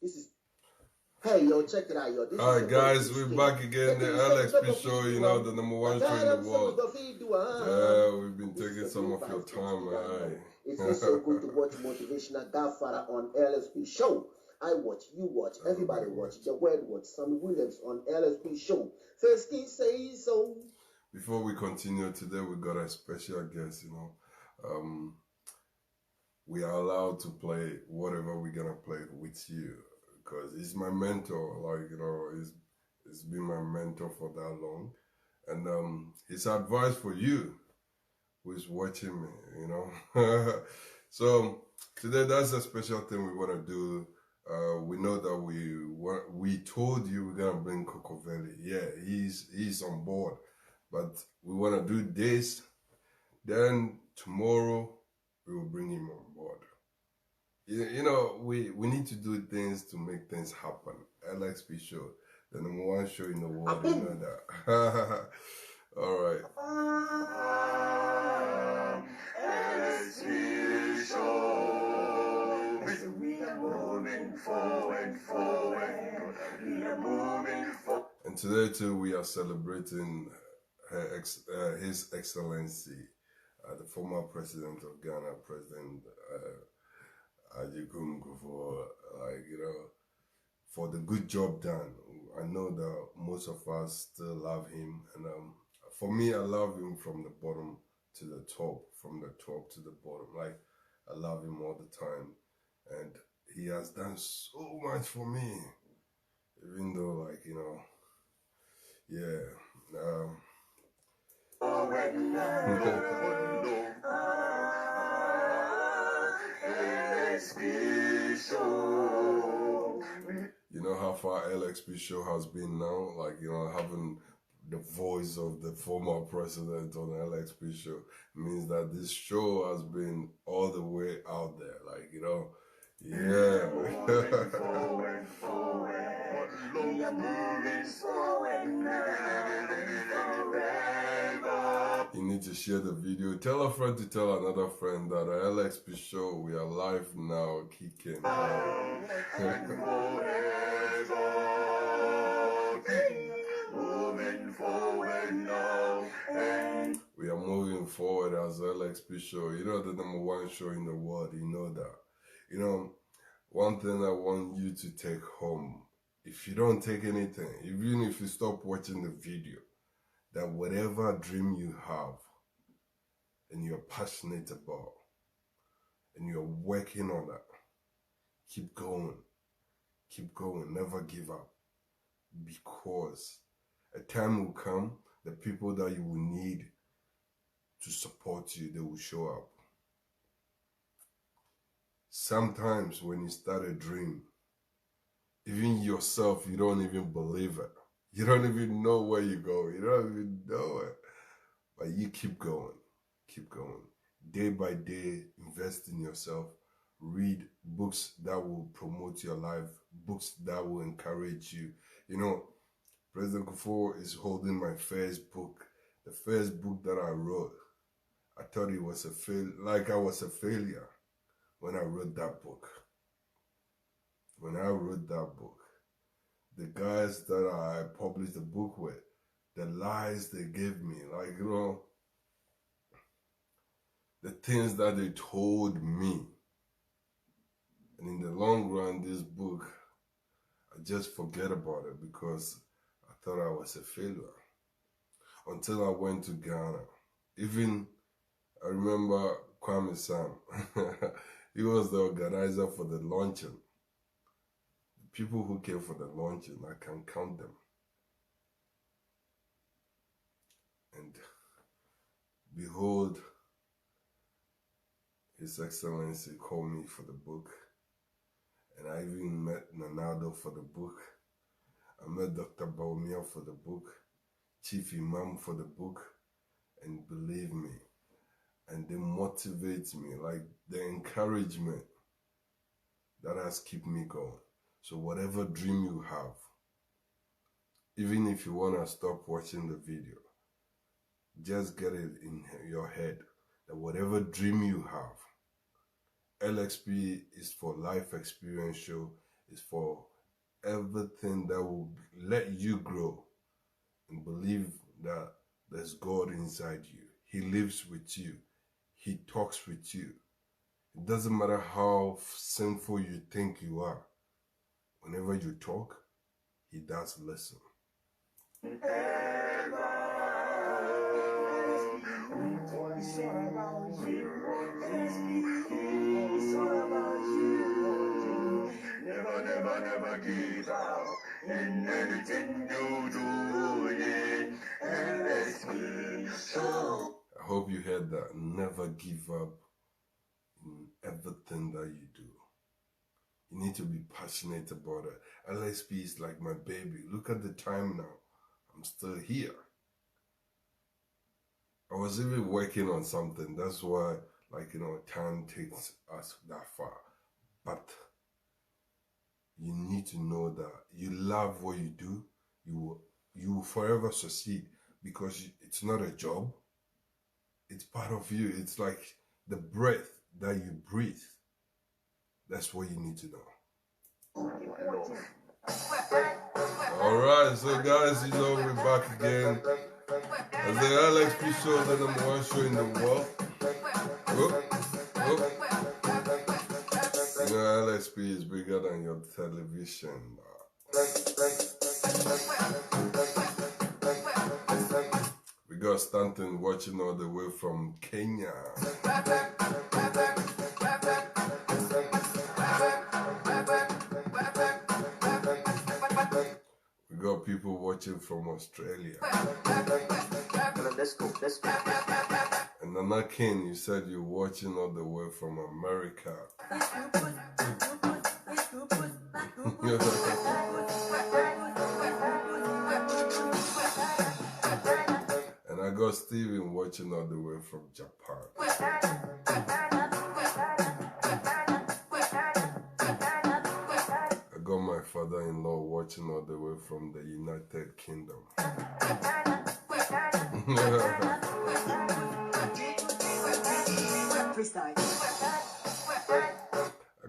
This is, hey, yo, check it out, yo. Alright, guys, we're back again. The LxP show, you know, the #1 show in the world. Yeah, we've been taking some of your time, alright. It feels so good to watch Motivational Godfather on LxP show. I watch, you watch, everybody watch. The word watch. Sammy Williams on LxP show. First he say so. Before we continue today, we got a special guest, you know. We are allowed to play whatever we're gonna play with you, because he's my mentor. Like, you know, he's been my mentor for that long, and his advice for you who is watching me, you know. So today, that's a special thing we want to do. We know that we told you we're gonna bring Kufuor. Yeah, he's on board, but we want to do this. Then tomorrow we will bring him on board. You know, we need to do things to make things happen. LxP show, the #1 show in the world. You know that. All right. LxP show. We are moving forward. We are moving forward. And today too, we are celebrating His Excellency, the former President of Ghana, President Kufuor, like, you know, for the good job done. I know that most of us still love him, and for me, I love him from the bottom to the top, from the top to the bottom. Like, I love him all the time, and he has done so much for me, even though, like, you know, yeah. You know how far LxP show has been now? Like, you know, having the voice of the former president on LxP show means that this show has been all the way out there. Like, you know, yeah. You need to share the video. Tell a friend to tell another friend that at LxP show, we are live now, kicking. We are moving forward as LxP show. You know, the #1 show in the world. You know that. You know, one thing I want you to take home, if you don't take anything, even if you stop watching the video, that whatever dream you have and you're passionate about and you're working on that, keep going, never give up, because a time will come, the people that you will need to support you, they will show up. Sometimes when you start a dream, even yourself, you don't even believe it. You don't even know where you go. You don't even know it. But you keep going. Day by day, invest in yourself. Read books that will promote your life. Books that will encourage you. You know, President Kufuor is holding my first book. The first book that I wrote. I thought it was I was a failure when I wrote that book. The guys that I published the book with, the lies they gave me, like, you know, the things that they told me. And in the long run, this book, I just forget about it because I thought I was a failure. Until I went to Ghana. Even, I remember Kwame Sam. He was the organizer for the luncheon. People who came for the luncheon, I can count them. And behold, His Excellency called me for the book. And I even met Nanado for the book. I met Dr. Baumia for the book. Chief Imam for the book. And believe me, and they motivate me, like the encouragement that has kept me going. So whatever dream you have, even if you want to stop watching the video, just get it in your head that whatever dream you have, LxP is for life experience show, It's for everything that will let you grow and believe that there's God inside you. He lives with you. He talks with you. It doesn't matter how sinful you think you are. Whenever you talk, He does listen. It's all about you. It's all about you. Never, never, never give up in anything you do. LxP Show. I hope you heard that. Never give up in everything that you do. You need to be passionate about it. LxP is like my baby. Look at the time now. I'm still here. I was even working on something. That's why, time takes us that far. But you need to know that you love what you do. You will forever succeed because it's not a job. It's part of you. It's like the breath that you breathe. That's what you need to know. Alright, so guys, we're back again. As the LxP show, the #1 show in the world. LxP is bigger than your television. We got Stanton watching all the way from Kenya. We got people watching from Australia. Let's go. And Nana King, you said you're watching all the way from America. And I got Steven watching all the way from Japan. I got my father-in-law watching all the way from the United Kingdom. I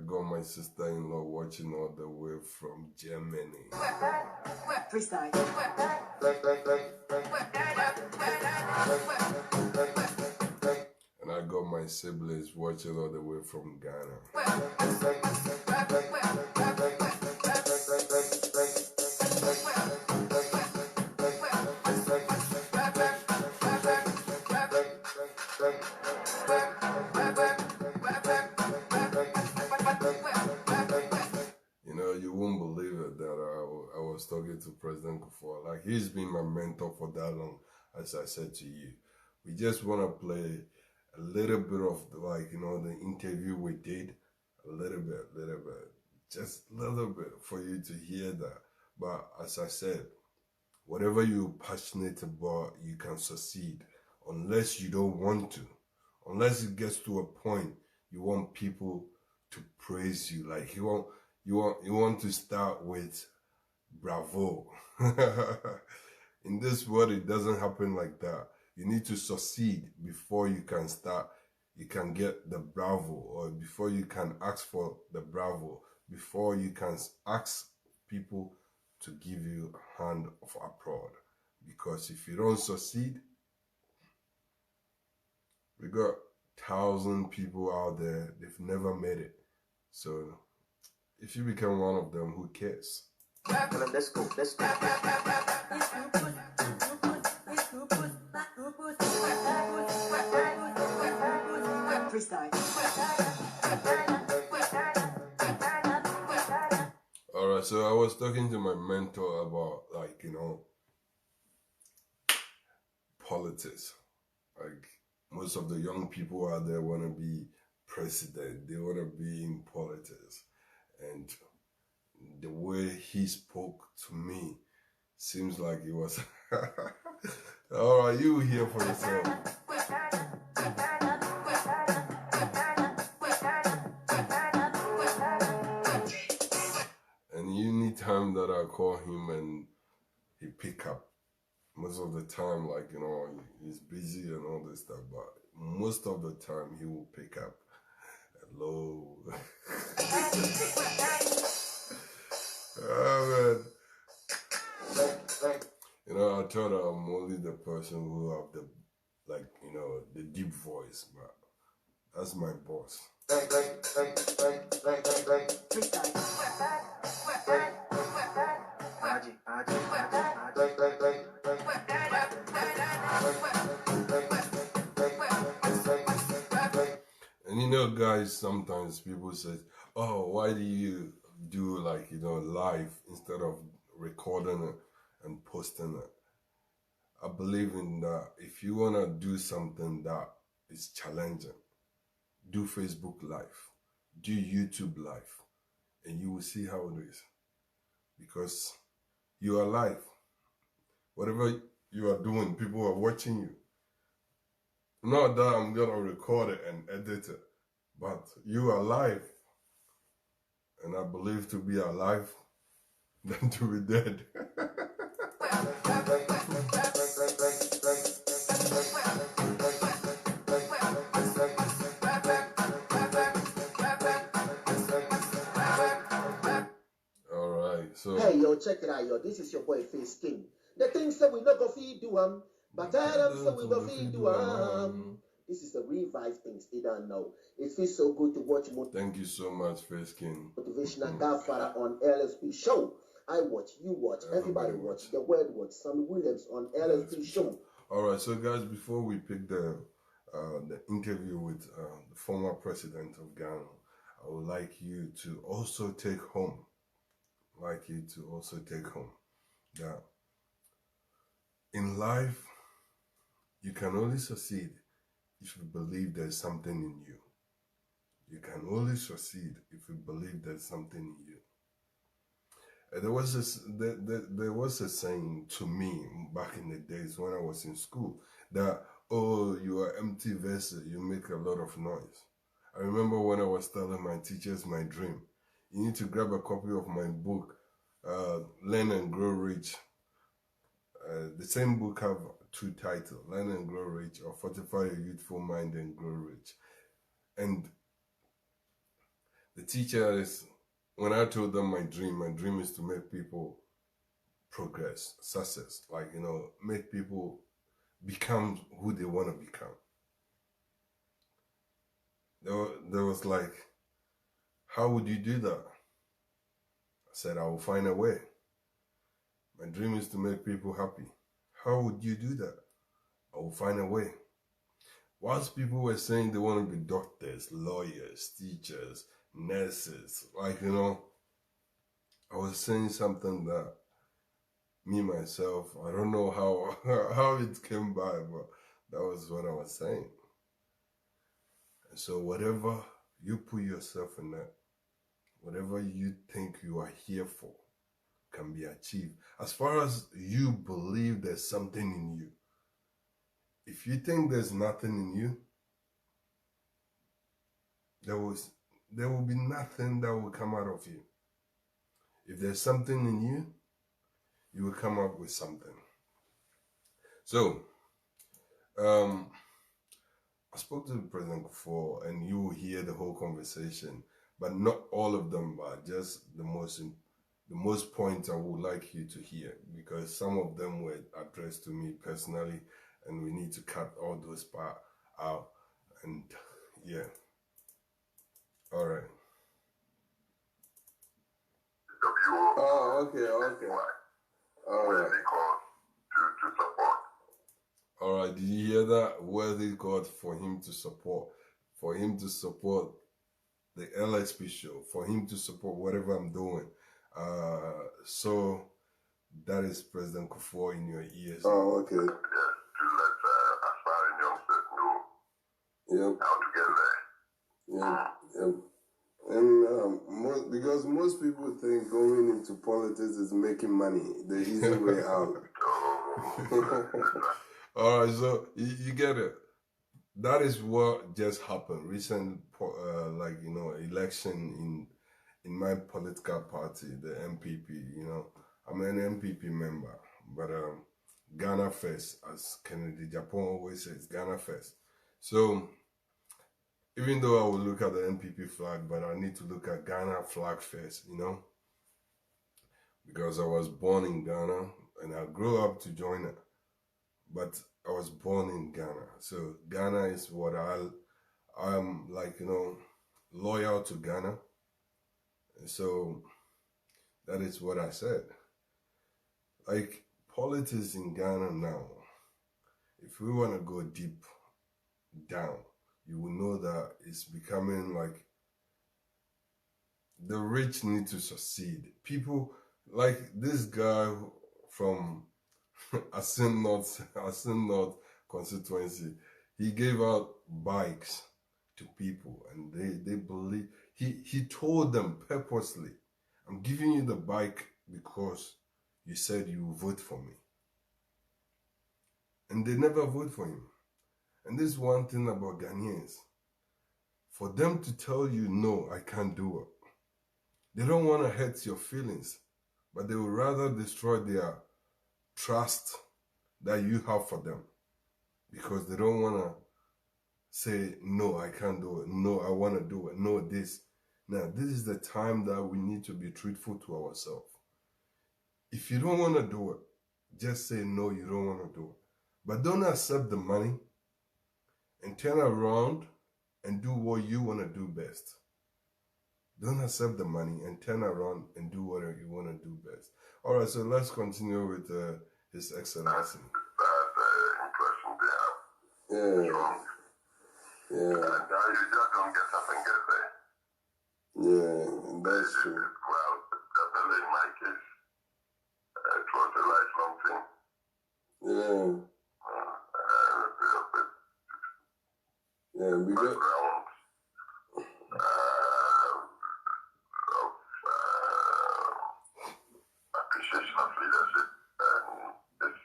got my sister-in-law watching all the way from Germany. And I got my siblings watching all the way from Ghana. You won't believe it that I was talking to President Kufuor. Like, he's been my mentor for that long, as I said to you. We just want to play a little bit of, the interview we did. A little bit. Just a little bit for you to hear that. But as I said, whatever you're passionate about, you can succeed. Unless you don't want to. Unless it gets to a point you want people to praise you. Like, you want to start with bravo. In this world, it doesn't happen like that. You need to succeed before you can start. You can get the bravo, or before you can ask for the bravo, before you can ask people to give you a hand of applaud. Because if you don't succeed, we got 1,000 people out there, they've never made it. So if you become one of them, who cares? Let's go. Alright, so I was talking to my mentor about, politics. Like, most of the young people out there want to be president. They want to be in politics. And the way he spoke to me seems like it was... Alright, you hear for yourself. And anytime that I call him and he pick up, most of the time, he's busy and all this stuff, but most of the time he will pick up. Hello. Oh, man. You know, I thought I'm only the person who have the, like, you know, the deep voice, but that's my boss. And you know, guys, sometimes people say, oh, why do you do, like, you know, live instead of recording it and posting it? I believe in that. If you want to do something that is challenging, do Facebook Live, do YouTube Live, and you will see how it is. Because you are live. Whatever you are doing, people are watching you. Not that I'm going to record it and edit it, but you are live. And I believe to be alive than to be dead. All right, so hey yo, check it out, yo. This is your boy Face King. The things that we not go feed do but tell them so we go feed do This is the revive things they don't know. It feels so good to watch thank you so much, Face King. motivational Godfather on LxP show. I watch, you watch, everybody watch. The word watch. Sammy Williams on LxP show. All right, so guys, before we pick the interview with the former president of Ghana, I would like you to also take home. That in life, you can only succeed if you believe there's something in you. You can only succeed if you believe there's something in you. There was a saying to me back in the days when I was in school that, oh, you are empty vessel, you make a lot of noise. I remember when I was telling my teachers my dream. You need to grab a copy of my book, Learn and Grow Rich. The same book have two titles, Learn and Grow Rich, or Fortify Your Youthful Mind and Grow Rich. And the teachers, when I told them my dream is to make people progress, success, like, you know, make people become who they want to become. There was like, how would you do that? I said, I will find a way. My dream is to make people happy. How would you do that? I will find a way. Whilst people were saying they want to be doctors, lawyers, teachers, nurses, like, you know, I was saying something that me, myself, I don't know how it came by, but that was what I was saying. And so whatever you put yourself in that, whatever you think you are here for, can be achieved. As far as you believe there's something in you. If you think there's nothing in you, there will be nothing that will come out of you. If there's something in you, you will come up with something. So, I spoke to the President Kufuor, and you will hear the whole conversation, but not all of them, but just the most points I would like you to hear, because some of them were addressed to me personally, and we need to cut all those parts out. And yeah, all right. Oh, okay. All right. All right, did you hear that? Worthy God for him to support the LxP show, for him to support whatever I'm doing. So that is President Kufuor in your ears. Oh, okay. Yeah, to let aspiring youngsters know how to get there. Yep. And because most people think going into politics is making money, the easy way out. All right, so you get it. That is what just happened. Recent, like, you know, election in my political party, the MPP. You know, I'm an MPP member, but Ghana first, as Kennedy Japan always says, Ghana first. So even though I will look at the MPP flag, but I need to look at Ghana flag first. You know. because I was born in Ghana and I grew up to join it. But I was born in Ghana. So Ghana is what I'm like, loyal to Ghana. And so that is what I said. Like politics in Ghana now, if we want to go deep down, you will know that it's becoming like the rich need to succeed. People like this guy from Asin North constituency, he gave out bikes to people and they believe, he told them purposely, I'm giving you the bike because you said you will vote for me. And they never vote for him. And this is one thing about Ghanaians. For them to tell you, no, I can't do it, they don't want to hurt your feelings, but they would rather destroy their trust that you have for them because they don't want to say, no, I can't do it. No, I want to do it. No, this. Now, this is the time that we need to be truthful to ourselves. If you don't want to do it, just say, no, you don't want to do it. But don't accept the money and turn around and do what you want to do best. Don't accept the money and turn around and do whatever you want to do best. All right, so let's continue with His Excellency. Impression they have. Yeah. Yeah. And you just don't get up and get there. Yeah, that's true. Well, definitely in my case, it was a lifelong thing. Yeah. Yeah, because Background of appreciation of leadership and its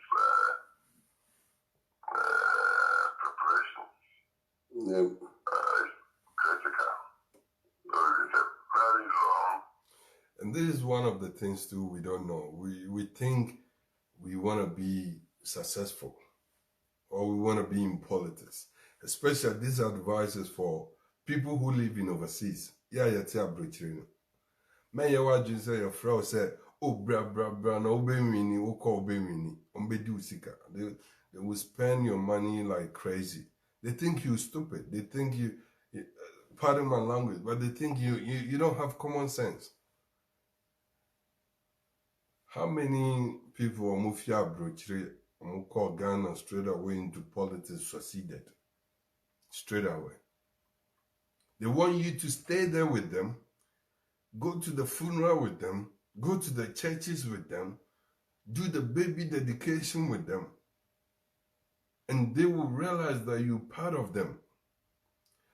preparation yeah. is critical. So it's a very long. And this is one of the things too we don't know. We think we want to be successful or we want to be in politics. Especially this advice is for people who live in overseas. Yeah, Man, you want to say your friend said, oh, bra, no, they will spend your money like crazy. They think you're stupid. They think you, pardon my language, but they think you don't have common sense. How many people who call Ghana straight away into politics succeeded? Straight away. They want you to stay there with them, go to the funeral with them, go to the churches with them, do the baby dedication with them, and they will realize that you're part of them.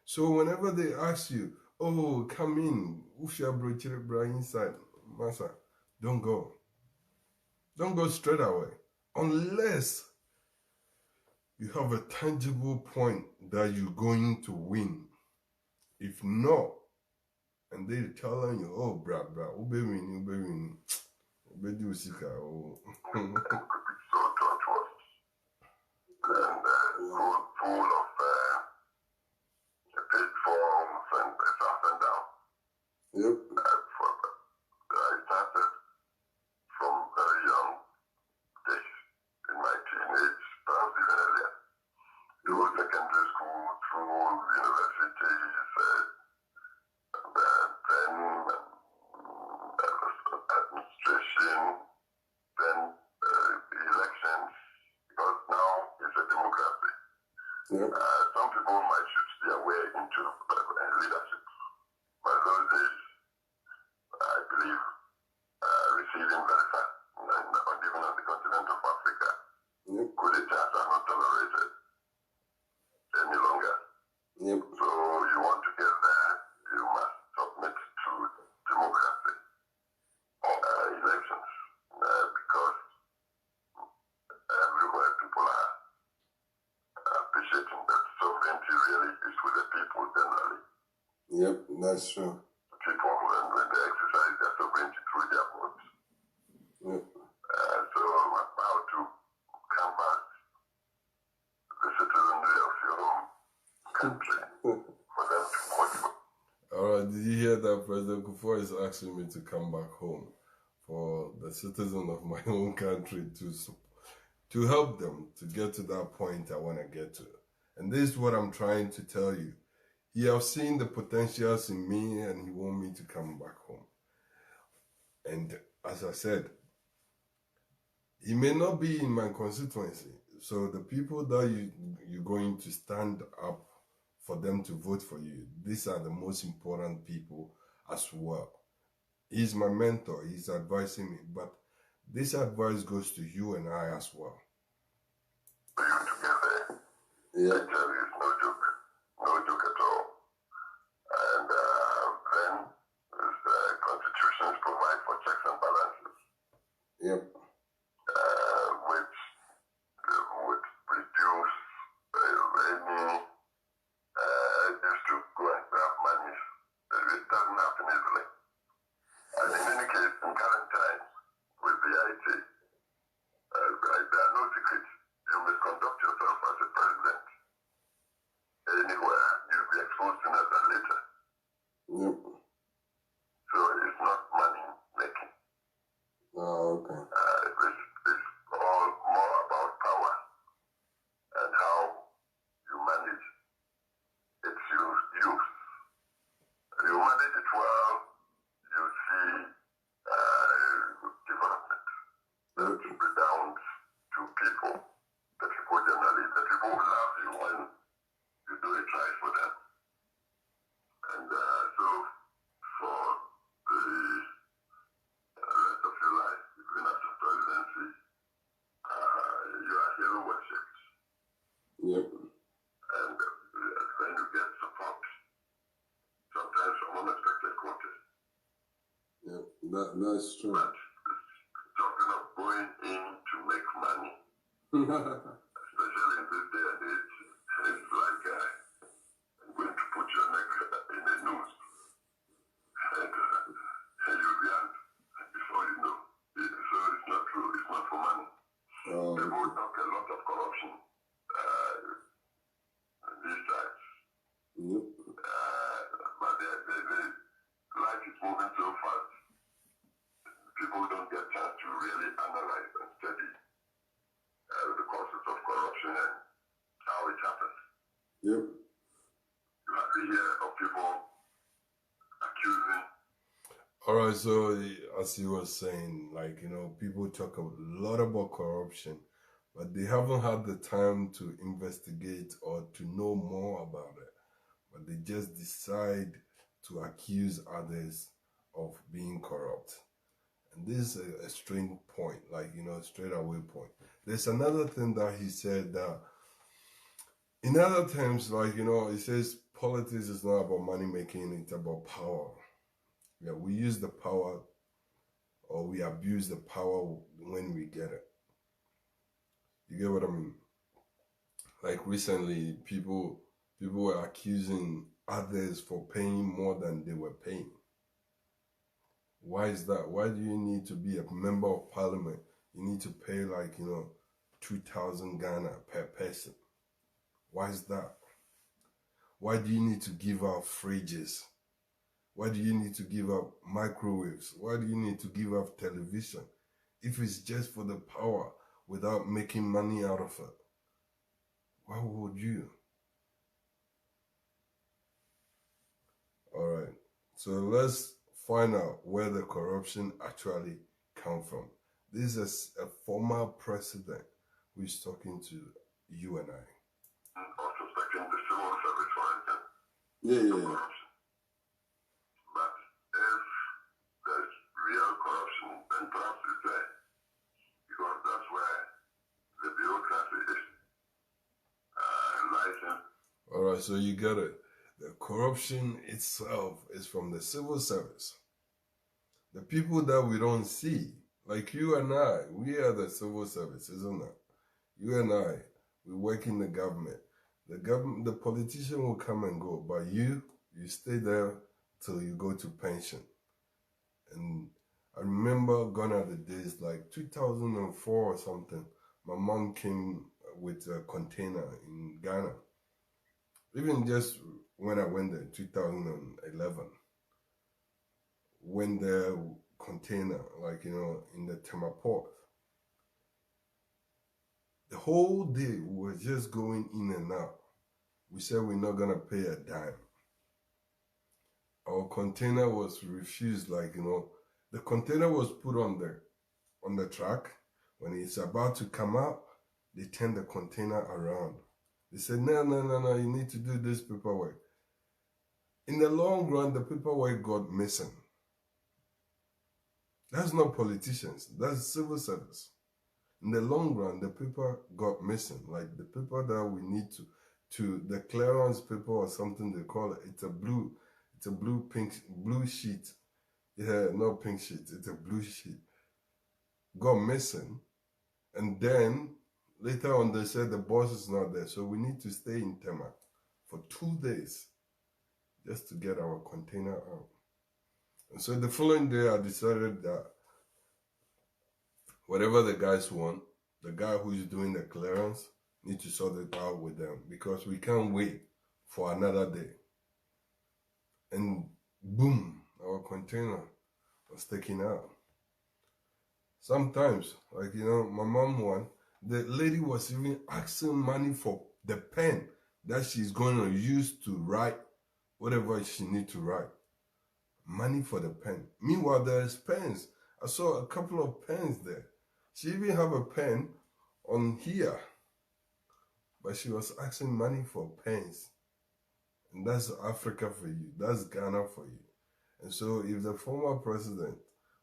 So whenever they ask you, oh, come in, inside, Massa, don't go. Don't go straight away. Unless you have a tangible point that you're going to win. If not, and they're telling you, oh, bra, ube win, ube do sika, oh. So tortuous and full of pitfalls and up and down. Yep. I started from very young days in my teenage, perhaps even earlier. Through secondary school, through universities, then administration, then elections, because now it's a democracy. Yep. Some people might shoot their way into leadership. But those days, I believe, receding very fast, and even on the continent of Africa, Yep. coup d'etats are not tolerated any longer. Yep. So you want to get there, you must submit to democracy, elections, because everywhere people are appreciating that sovereignty really is with the people generally. Yep, that's true. People, when they exercise their sovereignty through their votes. Yep. So how to canvass the citizenry of your own country for them to vote. All right, did you hear that President Kufuor is asking me to come back home for the a citizen of my own country to help them to get to that point I want to get to. And this is what I'm trying to tell you. He has seen the potentials in me and he wants me to come back home. And as I said, he may not be in my constituency. So the people that you're going to stand up for them to vote for you, these are the most important people as well. He's my mentor. He's advising me. But this advice goes to you and I as well. Yeah. I tell you, it's no joke. No joke at all. And then the constitutions provide for checks and balances. Yep. Which would reduce any just to go and grab money. It doesn't happen easily. And in any case, in current times, with the IT, there are no secrets. You misconduct yourself as a president anywhere, you'll be exposed sooner than later. Yep. So it's not money making. Oh, okay. It's all more about power and how you manage its use. You manage it well, you see development that redounds to people. The people generally, the people who love you when you do it right for them. And so for the rest of your life, even after presidency, you are hero worshipped. Yep. And then you get support, sometimes from unexpected quarters. Yep, that's true. But talking of going in to make money, especially in this day and age, it's like going to put your neck in a noose and you'll be out before you know. So it's not true, it's not for money. People talk a lot of corruption these times. Yep. But life is moving so fast. People don't get a chance to really analyze and study the causes of corruption and how it happens. Yep. You have to hear of people accusing. All right, so as you were saying, like, people talk a lot about corruption, but they haven't had the time to investigate or to know more about it. But they just decide to accuse others of being corrupt. And this is a strange point, like, straight away point. There's another thing that he said that in other terms, like, he says politics is not about money making, it's about power. Yeah, we use the power or we abuse the power when we get it. You get what I mean? Like recently, people were accusing others for paying more than they were paying. Why is that? Why do you need to be a member of parliament? You need to pay like, 2,000 Ghana per person. Why is that? Why do you need to give out fridges? Why do you need to give up microwaves? Why do you need to give up television? If it's just for the power without making money out of it, why would you? All right, so let's find out where the corruption actually comes from. This is a former president who is talking to you and I. Or suspecting the civil service, for instance. Yeah. Corruption. But if there's real corruption, then perhaps it's there. Because that's where the bureaucracy is lies in. All right, so you get it. The corruption itself is from the civil service. The people that we don't see, like you and I, we are the civil service, isn't it? You and I, we work in the government. The politician will come and go, but you stay there till you go to pension. And I remember gone are the days like 2004 or something. My mom came with a container in Ghana. Even just when I went there, 2011, when there container, like, you know, in the Tema port. The whole day we were just going in and out. We said we're not gonna pay a dime. Our container was refused, like, you know, the container was put on the truck. When it's about to come out, they turn the container around. They said, no, you need to do this paperwork. In the long run, the paperwork got missing. That's not politicians, that's civil service. In the long run, the paper got missing. Like the paper that we need to the clearance paper or something they call it. It's a blue sheet. Yeah, not pink sheet, it's a blue sheet. Got missing. And then later on they said the boss is not there. So we need to stay in Tema for 2 days just to get our container out. And so the following day I decided that whatever the guys want, the guy who is doing the clearance need to sort it out with them, because we can't wait for another day. And boom, our container was taken out. Sometimes, like, you know, my mom one, the lady was even asking money for the pen that she's going to use to write whatever she need to write. Money for the pen. Meanwhile, there's pens. I saw a couple of pens there. She even have a pen on here. But she was asking money for pens. And that's Africa for you. That's Ghana for you. And so if the former president,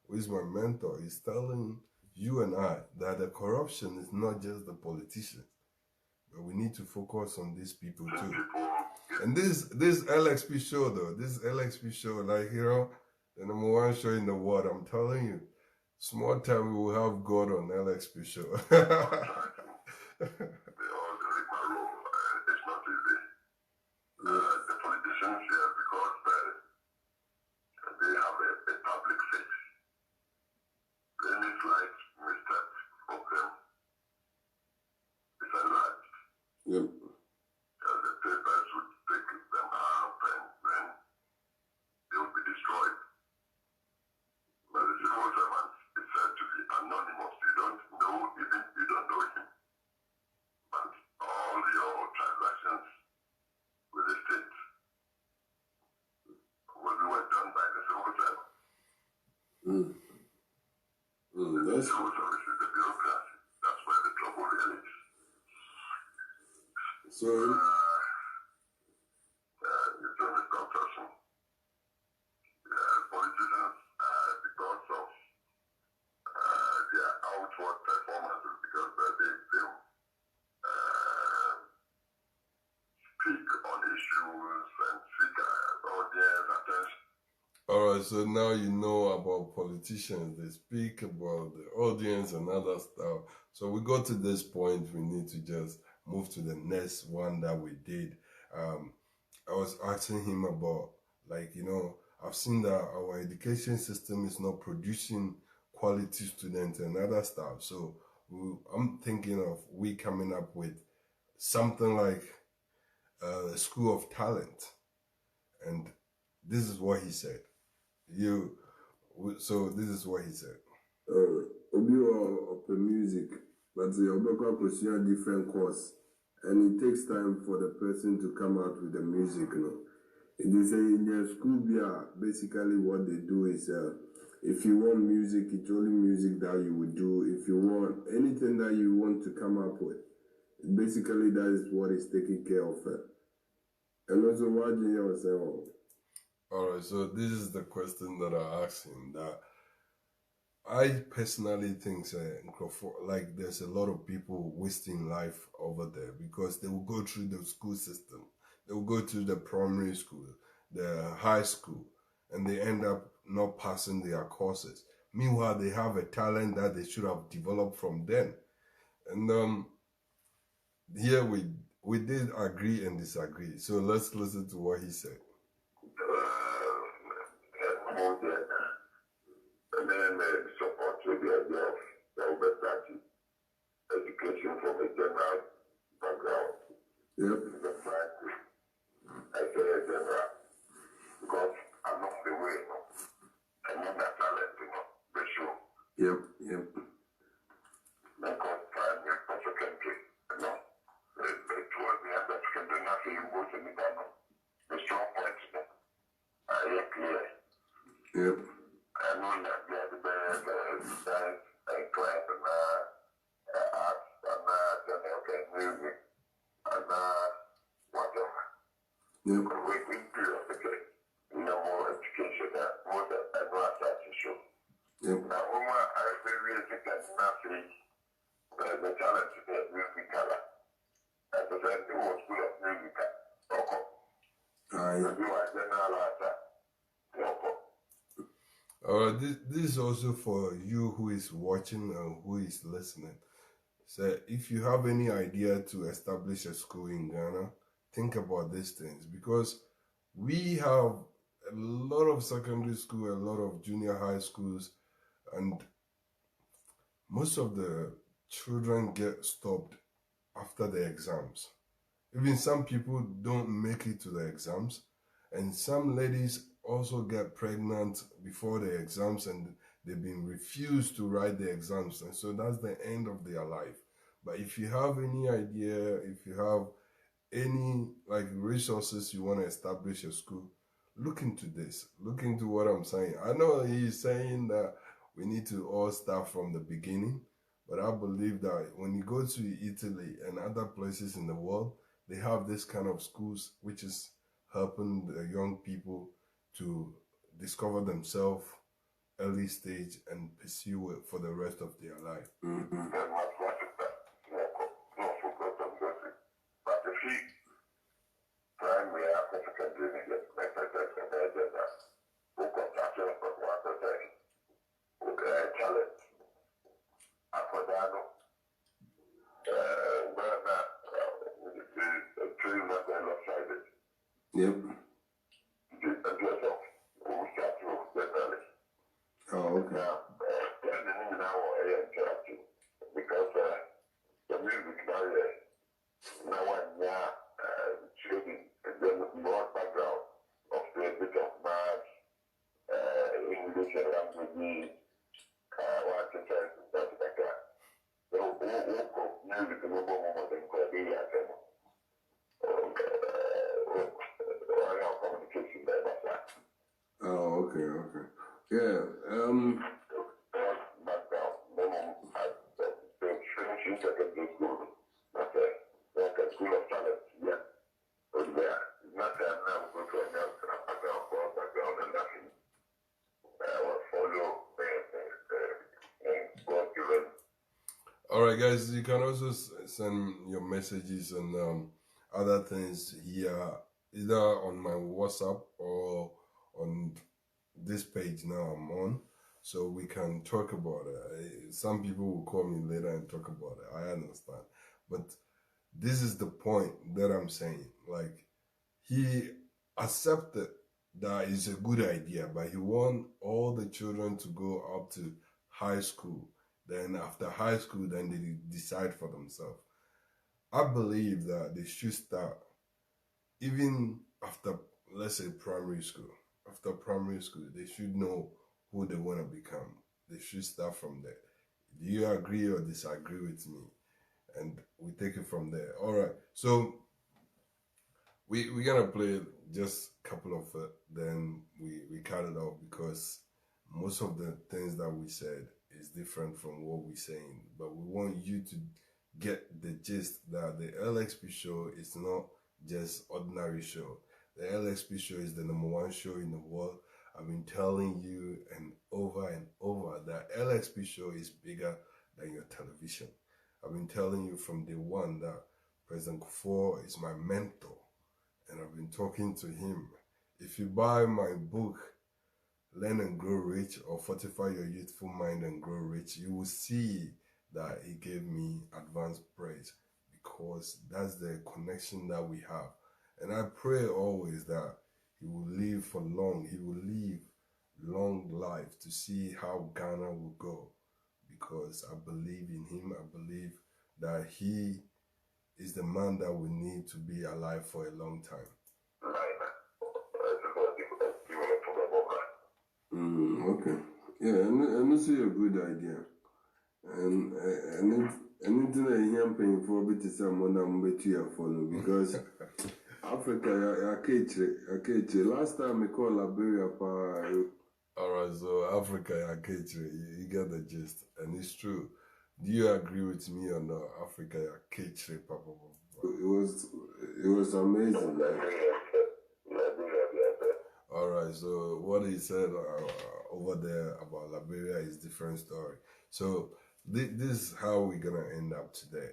who is my mentor, is telling you and I that the corruption is not just the politicians, but we need to focus on these people too. And this LxP show though, this LxP show, like, you know, the #1 show in the world, I'm telling you, small time we will have God on LxP show. They all take my role. It's not easy. The politicians here, because they have a public face. Any slight mistake of them is enlarged. Yep. The papers would pick them up and then they would be destroyed. But the civil servant is said to be anonymous. You don't know him. But all your transactions with the state were done by the civil servant. The civil service is the bureaucracy. That's where the trouble really is. So You don't need compassion. Politicians, because of their outward performances, because they speak on issues and seek audience attention. alright, so now you know about politicians. They speak about the audience and other stuff. So we got to this point, we need to just move to the next one that we did. I was asking him about, like, you know, I've seen that our education system is not producing quality students and other stuff. So I'm thinking of we coming up with something like a school of talent. And this is what he said. So this is what he said. Obi or music, but the Obeka pursue a different course, and it takes time for the person to come out with the music. You know, they say in their school, basically what they do is, if you want music, it's only music that you would do. If you want anything that you want to come up with, basically that is what is taking care of it. And also, what you was saying. Alright, so this is the question that I asked him, that I personally think like there's a lot of people wasting life over there, because they will go through the school system, they will go to the primary school, the high school, and they end up not passing their courses. Meanwhile, they have a talent that they should have developed from then. And here we did agree and disagree. So let's listen to what he said. And then support to the idea of the education from a general background. Yep. I say a general because along the way, I know that talent, Yep. Make up primary for secondary, you know. Towards the end of secondary, nothing you go to the down. The strong points, you know, are clear. Yep. And when that get the science and class and arts and okay, music and whatever. Yep. We periodically, you know, more education, more than advanced show. Yep. Now, I really think that's nothing. The challenge is that music color. As I said, it was full of music. Okay. This is also for you who is watching and who is listening. So if you have any idea to establish a school in Ghana, think about these things, because we have a lot of secondary school, a lot of junior high schools, and most of the children get stopped after the exams. Even some people don't make it to the exams, and some ladies also get pregnant before the exams and they've been refused to write the exams, and so that's the end of their life. But if you have any idea, if you have any resources you want to establish a school, look into this. Look into what I'm saying. I know he's saying that we need to all start from the beginning, but I believe that when you go to Italy and other places in the world, they have this kind of schools which is helping the young people to discover themselves early stage and pursue it for the rest of their life. Mm-hmm. But if he primary after secondary, challenge. After that, Yep. Oh, okay. Because the music now trading and then more background of the bit of math, English and language, what to say, that's like that. So, music and more than communication there, that's that. Oh, okay. Yeah. Background, finishing secondary school, like a school of talent, yeah. But yeah, not that now we go to a background and nothing. Follow and God given. All right, guys, you can also send your messages and other things here, either on my WhatsApp or on this page now I'm on, so we can talk about it. Some people will call me later and talk about it. I understand. But this is the point that I'm saying. Like, he accepted that it's a good idea, but he want all the children to go up to high school. Then after high school, then they decide for themselves. I believe that they should start even after, let's say, primary school. After primary school, they should know who they want to become. They should start from there. Do you agree or disagree with me? And we take it from there. All right. So we're going to play just a couple of it. Then we cut it off because most of the things that we said is different from what we're saying. But we want you to get the gist that the LxP show is not just ordinary show. The LxP show is the #1 show in the world. I've been telling you and over that LxP show is bigger than your television. I've been telling you from day one that President Kufuor is my mentor, and I've been talking to him. If you buy my book, Learn and Grow Rich, or Fortify Your Youthful Mind and Grow Rich, you will see that he gave me advanced praise, because that's the connection that we have. And I pray always that he will live for long. He will live long life to see how Ghana will go, because I believe in him. I believe that he is the man that we need to be alive for a long time. Okay. Yeah, and this is a good idea. And anything I hear paying for bit is someone I'm bet you follow because Africa ya keche. Last time we call Liberia pa. Alright, so Africa ya keche, you get the gist, and it's true. Do you agree with me or not? Africa ya keche, papa. It was amazing. Alright, so what he said over there about Liberia is different story. So this is how we're gonna end up today.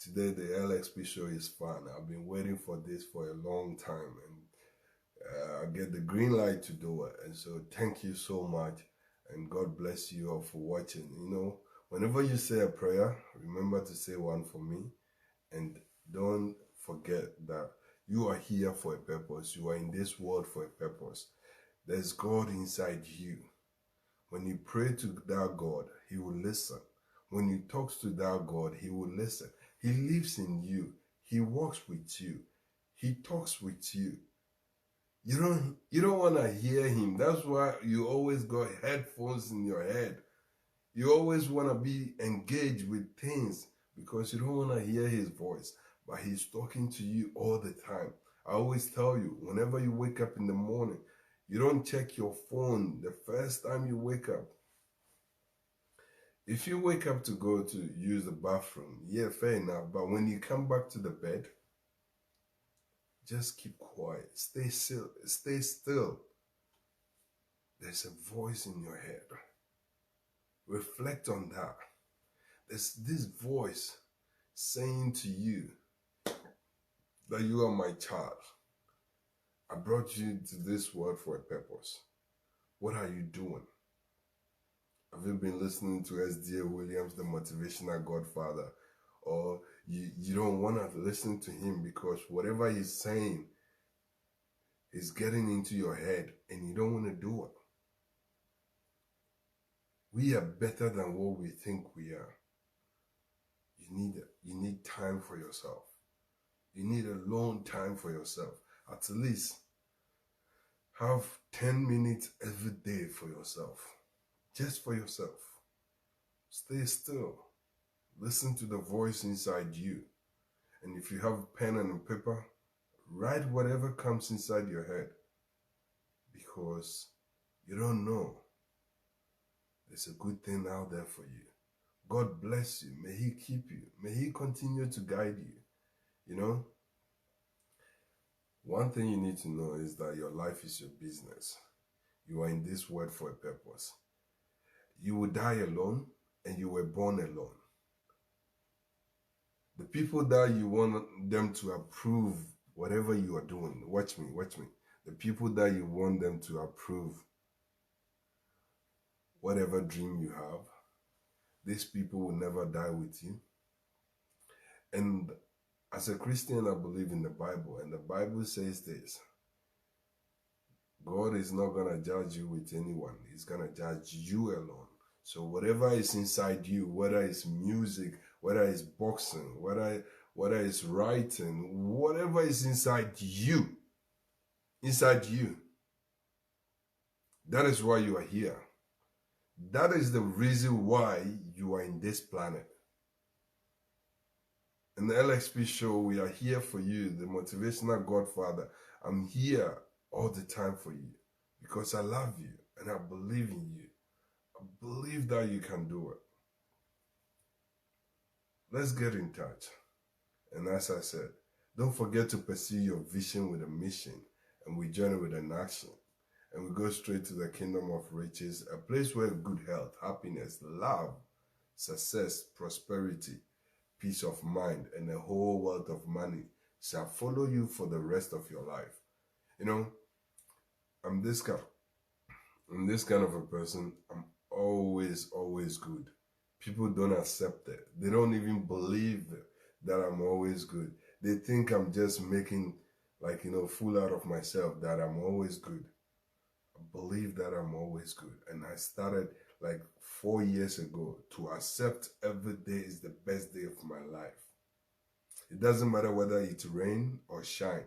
Today the LxP show is fun. I've been waiting for this for a long time, and I get the green light to do it. And so thank you so much, and God bless you all for watching. You know, whenever you say a prayer, remember to say one for me, and don't forget that you are here for a purpose. You are in this world for a purpose. There's God inside you. When you pray to that God, he will listen. When you talk to that God, he will listen. He lives in you. He walks with you. He talks with you. You don't want to hear him. That's why you always got headphones in your head. You always want to be engaged with things because you don't want to hear his voice. But he's talking to you all the time. I always tell you, whenever you wake up in the morning, you don't check your phone the first time you wake up. If you wake up to go to use the bathroom, yeah, fair enough. But when you come back to the bed, just keep quiet. Stay still. Stay still. There's a voice in your head. Reflect on that. There's this voice saying to you that you are my child. I brought you to this world for a purpose. What are you doing? Have you been listening to S.D.A. Williams, the motivational godfather? Or you don't want to listen to him because whatever he's saying is getting into your head and you don't want to do it. We are better than what we think we are. You need time for yourself. You need alone time for yourself. At least have 10 minutes every day for yourself. Just for yourself. Stay still. Listen to the voice inside you. And if you have pen and paper, write whatever comes inside your head. Because you don't know. There's a good thing out there for you. God bless you. May he keep you. May he continue to guide you. You know, one thing you need to know is that your life is your business. You are in this world for a purpose. You will die alone and you were born alone. The people that you want them to approve whatever you are doing, watch me. The people that you want them to approve whatever dream you have, these people will never die with you. And as a Christian, I believe in the Bible, and the Bible says this: God is not going to judge you with anyone. He's going to judge you alone. So whatever is inside you, whether it's music, whether it's boxing, whether it's writing, whatever is inside you, that is why you are here. That is the reason why you are in this planet. In the LxP show, we are here for you, the motivational godfather. I'm here all the time for you because I love you and I believe in you. I believe that you can do it. Let's get in touch. And as I said, don't forget to pursue your vision with a mission, and we journey with an action. And we go straight to the kingdom of riches, a place where good health, happiness, love, success, prosperity, peace of mind, and a whole wealth of money shall follow you for the rest of your life. You know, I'm this kind of a person. I'm always good. People don't accept it. They don't even believe that I'm always good. They think I'm just making, fool out of myself, that I'm always good. I believe that I'm always good. And I started 4 years ago to accept every day is the best day of my life. It doesn't matter whether it's rain or shine.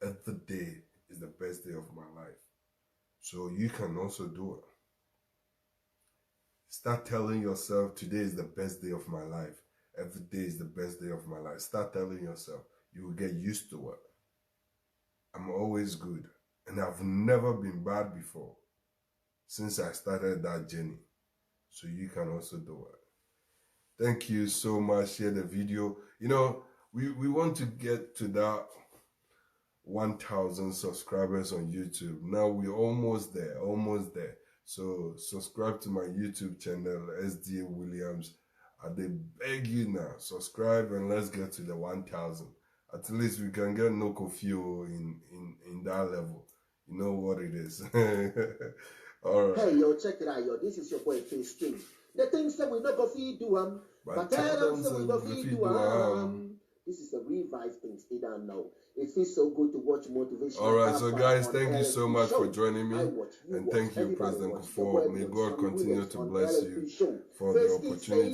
Every day is the best day of my life. So you can also do it. Start telling yourself, today is the best day of my life. Every day is the best day of my life. Start telling yourself. You will get used to it. I'm always good. And I've never been bad before since I started that journey. So you can also do it. Thank you so much. Share the video. You know, we want to get to that 1,000 subscribers on YouTube. Now we're almost there, So subscribe to my YouTube channel, SDA Williams. They beg you now, subscribe and let's get to the 1,000. At least we can get no Kufuor in that level. You know what it is. All right. Hey, yo, check it out, yo. This is your boy Face King. The things that we not go feed do but tell them that we go feed do This is a revive things. They don't know. It feels so good to watch motivation. All right, so guys, thank you so much for joining me, and thank you, President Kufuor. May God continue to bless you for the opportunity.